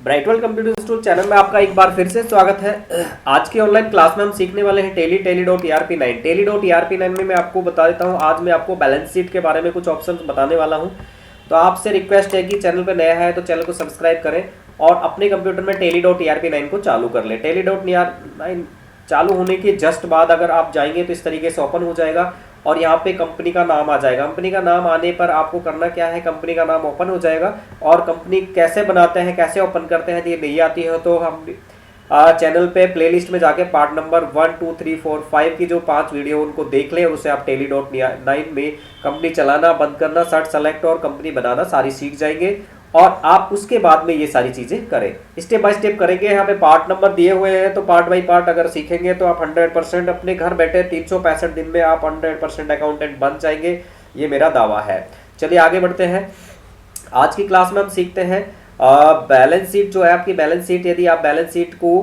ब्राइटवेल computer institute channel में आपका एक बार फिर से स्वागत है। आज की ऑनलाइन क्लास में हम सीखने वाले हैं टेली.ERP9। टेली.ERP9 में मैं आपको बता देता हूं, आज मैं आपको बैलेंस शीट के बारे में कुछ ऑप्शंस बताने वाला हूं। तो आपसे रिक्वेस्ट है कि चैनल पर नया है तो चैनल को सब्सक्राइब करें और अपने कंप्यूटर में टेली.ERP9 को चालू कर लें। टेली.ERP9 चालू होने के जस्ट बाद अगर आप जाएंगे तो इस तरीके से ओपन हो जाएगा और यहाँ पे कंपनी का नाम आ जाएगा। कंपनी का नाम आने पर आपको करना क्या है, कंपनी का नाम ओपन हो जाएगा। और कंपनी कैसे बनाते हैं, कैसे ओपन करते हैं, ये नहीं आती है तो हम चैनल पे प्लेलिस्ट में जाके पार्ट नंबर 1, 2, 3, 4, 5 की जो 5 वीडियो उनको देख लें और उससे आप टेली.9 में कंपनी चलाना, बंद करना, सर्च सेलेक्ट और कंपनी बनाना सारी सीख जाएंगे। और आप उसके बाद में ये सारी चीजें करें, स्टेप बाय स्टेप करेंगे। यहाँ पे पार्ट नंबर दिए हुए हैं तो पार्ट बाय पार्ट अगर सीखेंगे तो आप 100% अपने घर बैठे 365 दिन में आप 100% अकाउंटेंट बन जाएंगे, ये मेरा दावा है। चलिए आगे बढ़ते हैं। आज की क्लास में हम सीखते हैं बैलेंस शीट जो है आपकी बैलेंस शीट। यदि आप बैलेंस शीट को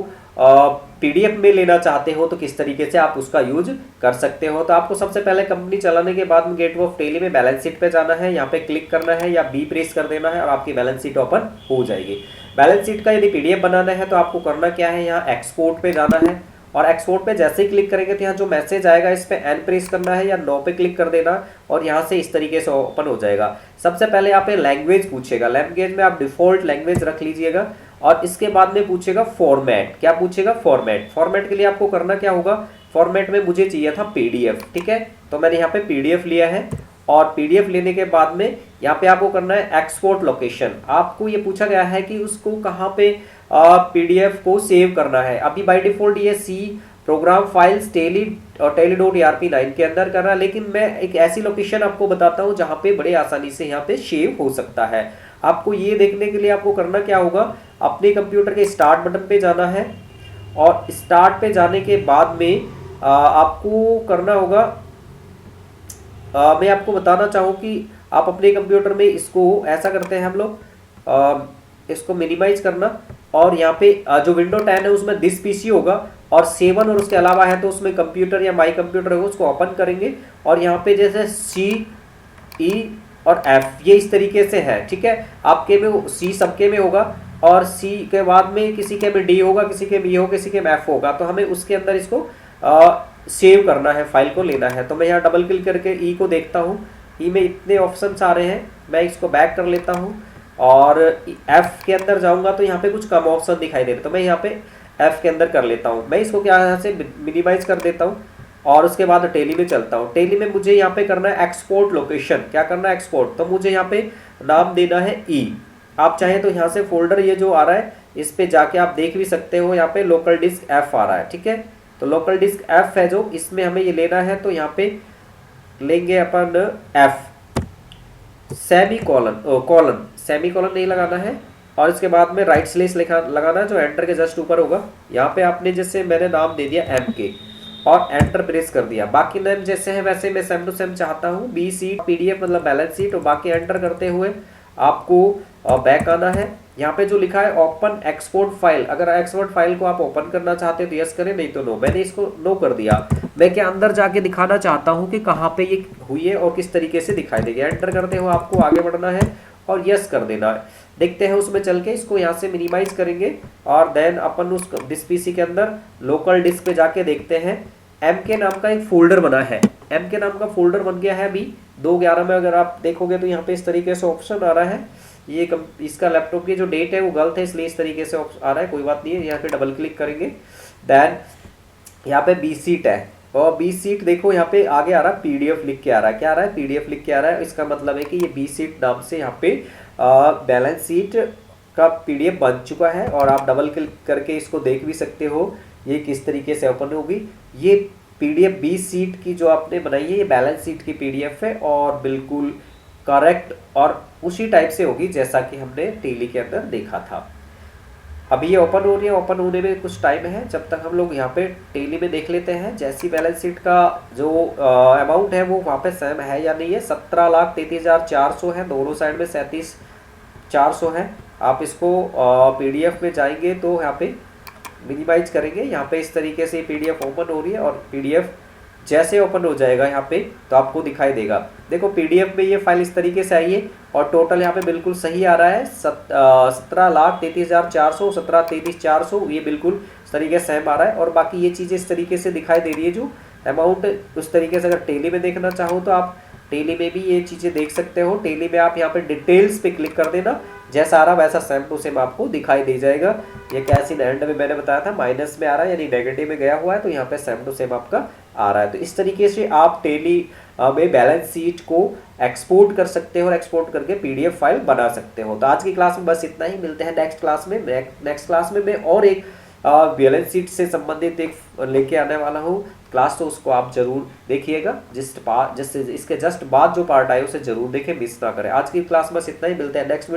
पीडीएफ में लेना चाहते हो तो किस तरीके से आप उसका यूज कर सकते हो। तो आपको सबसे पहले कंपनी चलाने के बाद में गेटवे ऑफ टेली में बैलेंस शीट पे जाना है, यहाँ पे क्लिक करना है या बी प्रेस कर देना है और आपकी बैलेंस शीट ओपन हो जाएगी। बैलेंस शीट का यदि पीडीएफ बनाना है तो आपको करना क्या है, यहाँ एक्सपोर्ट पे जाना है और एक्सपोर्ट पे जैसे ही क्लिक करेंगे तो यहाँ जो मैसेज आएगा इस पे एन प्रेस करना है या नो पे क्लिक कर देना और यहाँ से इस तरीके से ओपन हो जाएगा। सबसे पहले यहाँ पे लैंग्वेज पूछेगा, लैंग्वेज में आप डिफॉल्ट लैंग्वेज रख लीजिएगा और इसके बाद में पूछेगा फॉर्मेट। क्या पूछेगा? फॉर्मेट। फॉर्मेट के लिए आपको करना क्या होगा, फॉर्मेट में मुझे चाहिए था पीडीएफ, ठीक है, तो मैंने यहाँ पे पीडीएफ लिया है और पीडीएफ लेने के बाद में यहाँ पे आपको करना है एक्सपोर्ट लोकेशन। आपको ये पूछा गया है कि उसको कहाँ पे पीडीएफ को सेव करना है। अभी बाय डिफॉल्ट ये सी प्रोग्राम फाइल्स टेली.ERP9 के अंदर करना है, लेकिन मैं एक ऐसी लोकेशन आपको बताता हूँ जहाँ पे बड़े आसानी से यहाँ पे सेव हो सकता है। आपको ये देखने के लिए आपको करना क्या होगा, अपने कंप्यूटर के स्टार्ट बटन पे जाना है और स्टार्ट पे जाने के बाद में आपको करना होगा, मैं आपको बताना चाहूँ कि आप अपने कंप्यूटर में इसको ऐसा करते हैं हम लोग, इसको मिनिमाइज करना और यहाँ पे जो विंडो 10 है उसमें दिस पीसी होगा और 7 और उसके अलावा है तो उसमें कंप्यूटर या माई कंप्यूटर होगा, उसको ओपन करेंगे और यहाँ पे जैसे सी, ई और एफ ये इस तरीके से है, ठीक है। आपके में सी सबके में होगा और सी के बाद में किसी के में डी होगा, किसी के में ई होगा, किसी के में एफ होगा, तो हमें उसके अंदर इसको सेव करना है, फाइल को लेना है। तो मैं यहाँ डबल क्लिक करके ई को देखता हूँ, ई में इतने ऑप्शंस आ रहे हैं, मैं इसको बैक कर लेता हूँ और एफ के अंदर जाऊँगा तो यहाँ पे कुछ कम ऑप्शन दिखाई दे रहे, तो मैं यहाँ पे एफ के अंदर कर लेता हूँ। मैं इसको क्या यहाँ से मिनिमाइज कर देता हूँ और उसके बाद टेली में चलता हूँ। टेली में मुझे यहाँ पे करना है एक्सपोर्ट लोकेशन। क्या करना है? एक्सपोर्ट। तो मुझे यहाँ पे नाम देना है ई। आप चाहें तो यहाँ से फोल्डर ये जो आ रहा है इस पे जाके आप देख भी सकते हो, यहाँ पे लोकल डिस्क एफ आ रहा है, ठीक है। तो लोकल डिस्क एफ है जो, इसमें हमें ये लेना है तो यहाँ पे लेंगे अपन F, semicolon semicolon नहीं लगाना है और इसके बाद में राइट स्लेश लगाना है जो एंटर के जस्ट ऊपर होगा। यहाँ पे आपने जैसे मैंने नाम दे दिया एम के और एंटर प्रेस कर दिया। बाकी नेम जैसे है वैसे मैं सेम टू सेम चाहता हूँ, बी सीट पीडीएफ मतलब बैलेंस शीट, और बाकी एंटर करते हुए आपको बैक आना है। यहाँ पे जो लिखा है ओपन एक्सपोर्ट फाइल, अगर एक्सपोर्ट फाइल को आप ओपन करना चाहते हो तो यस करें, नहीं तो नो। मैंने इसको नो कर दिया। मैं क्या अंदर जाके दिखाना चाहता हूँ कि कहाँ पे ये हुई है और किस तरीके से दिखाई देगी। एंटर करते हुए आपको आगे बढ़ना है और यस कर देना है। देखते हैं उसमें चल के, इसको यहाँ से मिनिमाइज करेंगे और देन अपन उस डिस्क पीसी के अंदर लोकल डिस्क पे जाके देखते हैं। एम के नाम का एक फोल्डर बना है, एम के नाम का फोल्डर बन गया है अभी 2/11 में। अगर आप देखोगे तो यहाँ पे इस तरीके से ऑप्शन आ रहा है। ये इसका लैपटॉप की जो डेट है वो गलत है इसलिए इस तरीके से आ रहा है, कोई बात नहीं है। यहाँ पे डबल क्लिक करेंगे, देन यहाँ पे बी सीट है और बी सीट देखो यहाँ पे आगे आ रहा है पीडीएफ लिख के आ रहा है। क्या आ रहा है? पीडीएफ लिख के आ रहा है। इसका मतलब है कि ये बी सीट नाम से यहाँ पे बैलेंस शीट का पीडीएफ बन चुका है और आप डबल क्लिक करके इसको देख भी सकते हो ये किस तरीके से ओपन होगी। ये पीडीएफ बी सीट की जो आपने बनाई है ये बैलेंस शीट की पीडीएफ है और बिल्कुल करेक्ट और उसी टाइप से होगी जैसा कि हमने टेली के अंदर देखा था। अभी ये ओपन हो रही है, ओपन होने में कुछ टाइम है, जब तक हम लोग यहाँ पे टेली में देख लेते हैं जैसी बैलेंस शीट का जो अमाउंट है वो वहाँ पे सेम है या नहीं है। 17,33,400 है, दोनों साइड में 37,400 है। आप इसको पीडीएफ में जाएंगे तो यहाँ पे मिनिमाइज करेंगे, यहाँ पे इस तरीके से पीडीएफ ओपन हो रही है और पीडीएफ जैसे ओपन हो जाएगा यहाँ पे तो आपको दिखाई देगा। देखो पीडीएफ में ये फाइल इस तरीके से आई है और टोटल यहाँ पे बिल्कुल सही आ रहा है 17,33,400, 17,33,400, ये बिल्कुल इस तरीके से सेम आ रहा है। और बाकी ये चीज़ें इस तरीके से दिखाई दे रही है जो अमाउंट, उस तरीके से अगर टेली में देखना चाहो तो आप टेली में भी ये चीज़ें देख सकते हो। टेली में आप यहाँ पे डिटेल्स पे क्लिक कर देना, जैसा आ रहा वैसा सेम टू सेम आपको दिखाई दे जाएगा। ये कैश इन हैंड में मैंने बताया था माइनस में आ रहा है यानी नेगेटिव में गया हुआ है, तो यहाँ पे सेम टू सेम आपका आ रहा है। तो इस तरीके से आप टेली में बैलेंस शीट को एक्सपोर्ट कर सकते हो और एक्सपोर्ट करके पीडीएफ फाइल बना सकते हो। तो आज की क्लास में बस इतना ही, मिलते हैं नेक्स्ट क्लास में। नेक्स्ट क्लास में मैं और एक बैलेंस शीट से संबंधित एक लेके आने वाला हूँ क्लास, तो उसको आप जरूर देखिएगा। जिससे इसके जस्ट बाद जो पार्ट आए उसे जरूर देखें, मिस ना करें। आज की क्लास में बस इतना ही, मिलते हैं नेक्स्ट वीडियो।